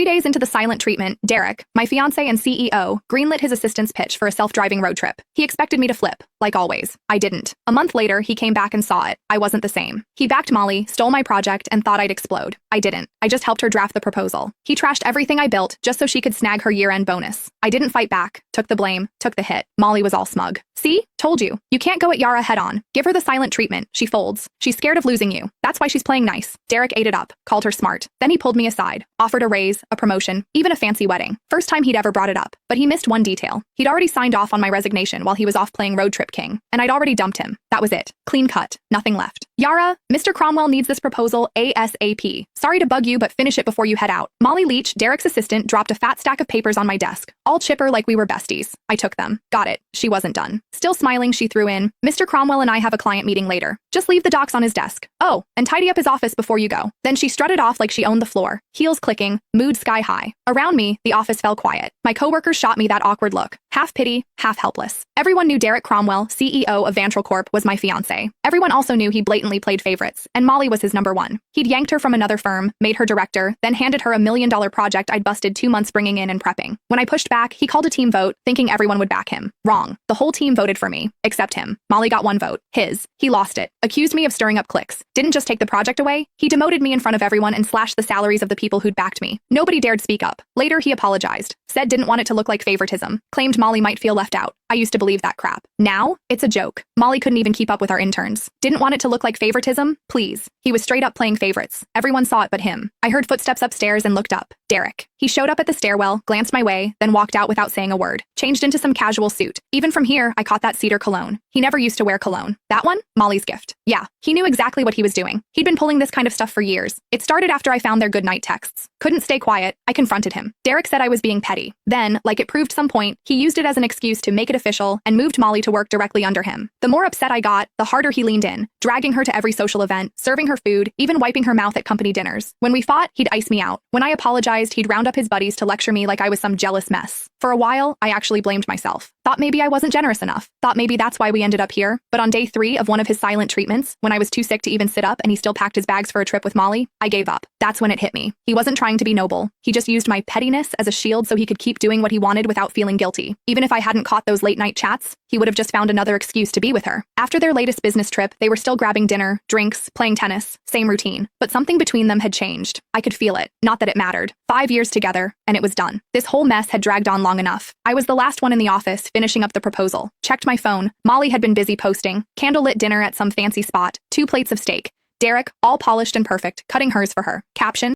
3 days into the silent treatment, Derek, my fiancé and CEO, greenlit his assistant's pitch for a self-driving road trip. He expected me to flip, like always. I didn't. A month later, he came back and saw it. I wasn't the same. He backed Molly, stole my project, and thought I'd explode. I didn't. I just helped her draft the proposal. He trashed everything I built just so she could snag her year-end bonus. I didn't fight back, took the blame, took the hit. Molly was all smug. See? Told you. You can't go at Yara head-on. Give her the silent treatment. She folds. She's scared of losing you. That's why she's playing nice. Derek ate it up, called her smart. Then he pulled me aside, offered a raise, a promotion, even a fancy wedding. First time he'd ever brought it up. But he missed one detail. He'd already signed off on my resignation while he was off playing Road Trip King. And I'd already dumped him. That was it. Clean cut. Nothing left. Yara, Mr. Cromwell needs this proposal ASAP. Sorry to bug you, but finish it before you head out. Molly Leach, Derek's assistant, dropped a fat stack of papers on my desk, all chipper like we were besties. I took them. Got it. She wasn't done. Still smiling, she threw in, Mr. Cromwell and I have a client meeting later. Just leave the docs on his desk. Oh, and tidy up his office before you go. Then she strutted off like she owned the floor, heels clicking, mood sky high. Around me, the office fell quiet. My coworkers shot me that awkward look, half pity, half helpless. Everyone knew Derek Cromwell, CEO of Vantral Corp, was my fiancé. Everyone also knew he blatantly played favorites, and Molly was his number one. He'd yanked her from another firm, made her director, then handed her a $1 million project I'd busted 2 months bringing in and prepping. When I pushed back, he called a team vote, thinking everyone would back him. Wrong. The whole team voted for me, except him. Molly got 1 vote. His. He lost it. Accused me of stirring up cliques. Didn't just take the project away. He demoted me in front of everyone and slashed the salaries of the people who'd backed me. Nobody dared speak up. Later, he apologized. Said didn't want it to look like favoritism. Claimed Molly might feel left out. I used to believe that crap. Now, it's a joke. Molly couldn't even keep up with our interns. Didn't want it to look like favoritism? Please. He was straight up playing favorites. Everyone saw it but him. I heard footsteps upstairs and looked up. Derek. He showed up at the stairwell, glanced my way, then walked out without saying a word. Changed into some casual suit. Even from here, I caught that cedar cologne. He never used to wear cologne. That one? Molly's gift. Yeah, he knew exactly what he was doing. He'd been pulling this kind of stuff for years. It started after I found their goodnight texts. Couldn't stay quiet. I confronted him. Derek said I was being petty. Then, like it proved some point, he used it as an excuse to make it official and moved Molly to work directly under him. The more upset I got, the harder he leaned in, dragging her to every social event, serving her food, even wiping her mouth at company dinners. When we fought, he'd ice me out. When I apologized, he'd round up his buddies to lecture me like I was some jealous mess. For a while, I actually blamed myself. Thought maybe I wasn't generous enough. Thought maybe that's why we ended up here. But on day 3 of one of his silent treatments, when I was too sick to even sit up and he still packed his bags for a trip with Molly, I gave up. That's when it hit me. He wasn't trying to be noble. He just used my pettiness as a shield so he could keep doing what he wanted without feeling guilty. Even if I hadn't caught those late-night chats, he would have just found another excuse to be with her. After their latest business trip, they were still grabbing dinner, drinks, playing tennis, same routine. But something between them had changed. I could feel it. Not that it mattered. 5 years together, and it was done. This whole mess had dragged on long enough. I was the last one in the office, finishing up the proposal. Checked my phone. Molly had been busy posting. Candlelit dinner at some fancy spot. 2 plates of steak. Derek, all polished and perfect, cutting hers for her. Caption,